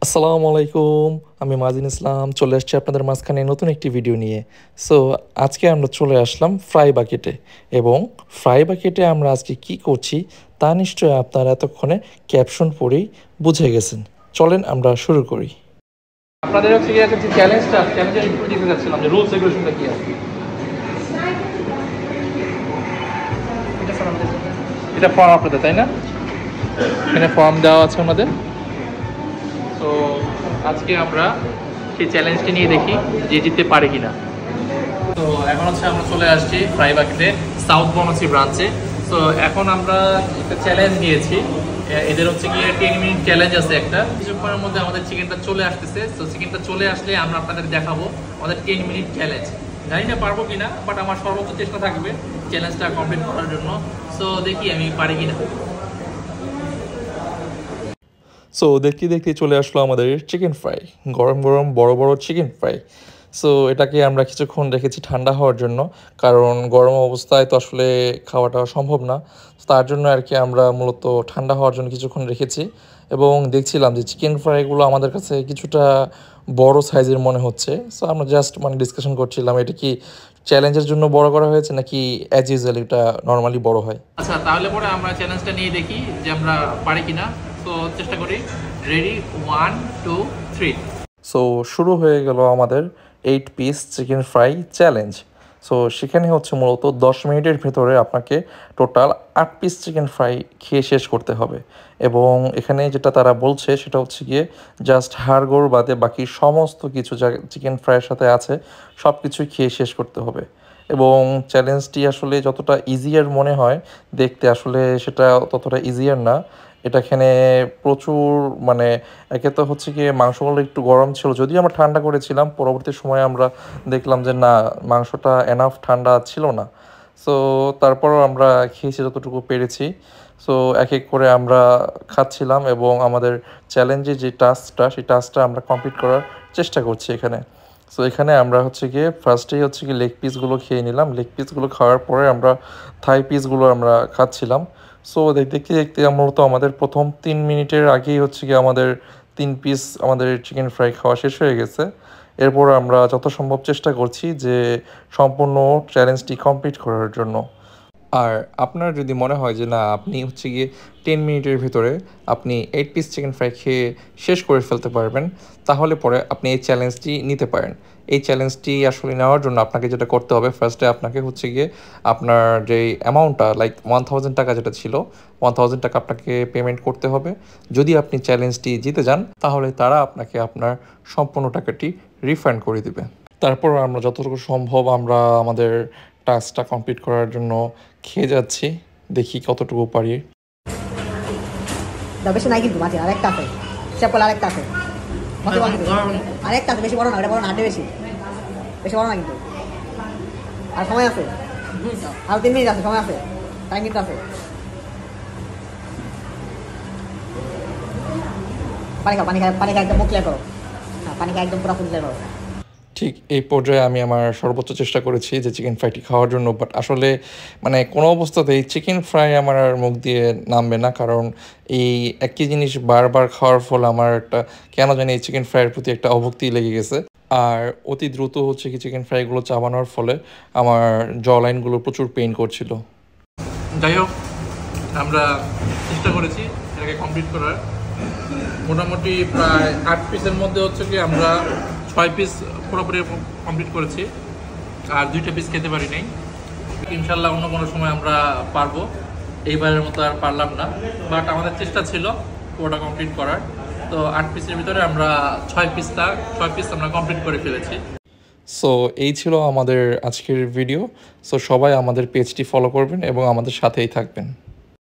আসসালামু আলাইকুম। আমি মাজিন ইসলাম চলে আসছি আপনাদের মাঝখানে নতুন একটি ভিডিও নিয়ে। সো আজকে আমরা চলে আসলাম ফ্রাই বাকেটে এবং ফ্রাই বাকেটে আমরা আজকে কি করছি তা নিশ্চয়ই আপনারা এতক্ষণে ক্যাপশন পড়েই বুঝে গেছেন। চলেন আমরা শুরু করি। আপনাদের হচ্ছে কি একটা চ্যালেঞ্জের একটু দিতে যাচ্ছিলাম যে রুলস রেগুলেশনটা কি আছে। এটা ফর্ম আপনাদের তাই না? এখানে ফর্ম দেওয়া আছে আমাদের। তো আজকে আমরা সেই চ্যালেঞ্জটি নিয়ে দেখি যে জিততে পারে কিনা। তো এখন হচ্ছে আমরা চলে আসছি ফ্রাই বাকেটে সাউথ বনসি ব্রাঞ্চে। তো এখন আমরা একটা চ্যালেঞ্জ নিয়েছি, এদের হচ্ছে গিয়ে 10 মিনিট চ্যালেঞ্জ আছে একটা। কিছুক্ষণের মধ্যে আমাদের চিকেনটা চলে আসতেছে। তো চিকেনটা চলে আসলে আমরা আপনাদের দেখাবো আমাদের 10 মিনিট চ্যালেঞ্জ। জানি না পারবো কিনা, বাট আমার সর্বোচ্চ চেষ্টা থাকবে চ্যালেঞ্জটা কমপ্লিট করার জন্য। সো দেখি আমি পারি কিনা। সো দেখতে দেখতে চলে আসলো আমাদের চিকেন ফ্রাই, গরম গরম বড় বড় চিকেন ফ্রাই। সো এটাকে আমরা কিছুক্ষণ রেখেছি ঠান্ডা হওয়ার জন্য, কারণ গরম অবস্থায় তো আসলে খাওয়াটা সম্ভব না। তার জন্য আর কি আমরা মূলত ঠান্ডা হওয়ার জন্য কিছুক্ষণ রেখেছি এবং দেখছিলাম যে চিকেন ফ্রাইগুলো আমাদের কাছে কিছুটা বড় সাইজের মনে হচ্ছে। সো আমরা জাস্ট ডিসকাশন করছিলাম এটা কি চ্যালেঞ্জের জন্য বড় করা হয়েছে নাকি অ্যাজ ইউজুয়াল এটা নর্মালি বড় হয়। আচ্ছা, তাহলে পরে আমরা চ্যালেঞ্জটা নিয়ে দেখি যে আমরা পারি কিনা। তো চেষ্টা করি। রেডি, 1 2 3। সো শুরু হয়ে গেল আমাদের 8 piece chicken fry challenge. So সেখানে হচ্ছে মূলত 10 মিনিটের ভেতরে আপনাকে টোটাল 8 পিস চিকেন ফ্রাই খেয়ে শেষ করতে হবে। এবং এখানে যেটা তারা বলছে সেটা হচ্ছে গিয়ে জাস্ট হাড়গোড় বাদে বাকি সমস্ত কিছু যা চিকেন ফ্রাইয়ের সাথে আছে সব কিছুই খেয়ে শেষ করতে হবে। এবং চ্যালেঞ্জটি আসলে যতটা ইজিয়ার মনে হয় দেখতে, আসলে সেটা ততটা ইজিয়ার না। এটাখানে প্রচুর একে তো হচ্ছে গিয়ে মাংসগুলো একটু গরম ছিল, যদিও আমরা ঠান্ডা করেছিলাম। পরবর্তী সময়ে আমরা দেখলাম যে না, মাংসটা এনাফ ঠান্ডা ছিল না। সো তারপরও আমরা খেয়েছি যতটুকু পেরেছি। সো এক এক করে আমরা খাচ্ছিলাম এবং আমাদের চ্যালেঞ্জে যে টাস্কটা সেই টাস্কটা আমরা কমপ্লিট করার চেষ্টা করছি এখানে। সো এখানে আমরা হচ্ছে গিয়ে ফার্স্টেই হচ্ছে গিয়ে লেগ পিসগুলো খেয়ে নিলাম। লেগ পিসগুলো খাওয়ার পরে আমরা থাই পিসগুলো আমরা খাচ্ছিলাম। সো দেখতে দেখতে মূলত আমাদের প্রথম 3 মিনিটের আগেই হচ্ছে গিয়ে আমাদের 3 পিস আমাদের চিকেন ফ্রাই খাওয়া শেষ হয়ে গেছে। এরপর আমরা যত সম্ভব চেষ্টা করছি যে সম্পূর্ণ চ্যালেঞ্জটি কমপ্লিট করার জন্য। আর আপনার যদি মনে হয় যে না, আপনি হচ্ছে গিয়ে 10 মিনিটের ভিতরে আপনি 8 পিস চিকেন ফ্রাই খেয়ে শেষ করে ফেলতে পারবেন, তাহলে পরে আপনি এই চ্যালেঞ্জটি নিতে পারেন। এই চ্যালেঞ্জটি আসলে নেওয়ার জন্য আপনাকে যেটা করতে হবে, ফার্স্টে আপনাকে হচ্ছে গিয়ে আপনার যে অ্যামাউন্টটা লাইক 1000 টাকা যেটা ছিল, 1000 টাকা আপনাকে পেমেন্ট করতে হবে। যদি আপনি চ্যালেঞ্জটি জিতে যান তাহলে তারা আপনাকে আপনার সম্পূর্ণ টাকাটি রিফান্ড করে দেবে। তারপর আমরা যতটুকু সম্ভব আমরা আমাদের টাস্কটা কমপ্লিট করার জন্য খেয়ে যাচ্ছি, দেখি কতটুকু পারি। বেশি নাই কিন্তু মাঝে আরেকটা আছে, সেপল আরেকটা আছে, আরেকটা আছে, বেশি বড় না, এটা বড় না, আটে বেশি বেশি বড় না কিন্তু। আর সময় আছে, আর 3 মিনিট আছে, সময় আছে, টাইম কিন্তু আছে। পানি খাও, পানি খাও একদম মুখ ক্লিয়ার করো। হ্যাঁ, পানি খাও একদম পুরো ফুল ক্লিয়ার করো। ঠিক এই পর্যায়ে আমি আমার সর্বোচ্চ চেষ্টা করেছি যে চিকেন ফ্রাইটি খাওয়ার জন্য, বাট আসলে কোনো অবস্থাতেই চিকেন ফ্রাই আমার আর মুখ দিয়ে নামবে না, কারণ এই একই জিনিস বারবার খাওয়ার ফলে আমার একটা কেন জানি এই চিকেন ফ্রাইয়ের প্রতি একটা অভক্তি লেগে গেছে। আর অতি দ্রুত হচ্ছে কি চিকেন ফ্রাইগুলো চাবানোর ফলে আমার জ লাইনগুলো প্রচুর পেইন করছিল। যাই হোক, আমরা চেষ্টা করেছি এটাকে কমপ্লিট করার। মোটামুটি প্রায় 8 পিসের মধ্যে হচ্ছে কি আমরা 6 পিস পুরোপুরি কমপ্লিট করেছি, আর 2টা পিস খেতে পারি নাই। ইনশাল্লাহ অন্য কোনো সময় আমরা পারবো, এইবারের মতো আর পারলাম না, বাট আমাদের চেষ্টা ছিল পুরোটা কমপ্লিট করার। তো 8 পিসের ভিতরে আমরা 6 পিস আমরা কমপ্লিট করে ফেলেছি। সো এই ছিল আমাদের আজকের ভিডিও। সো সবাই আমাদের পেজটি ফলো করবেন এবং আমাদের সাথেই থাকবেন।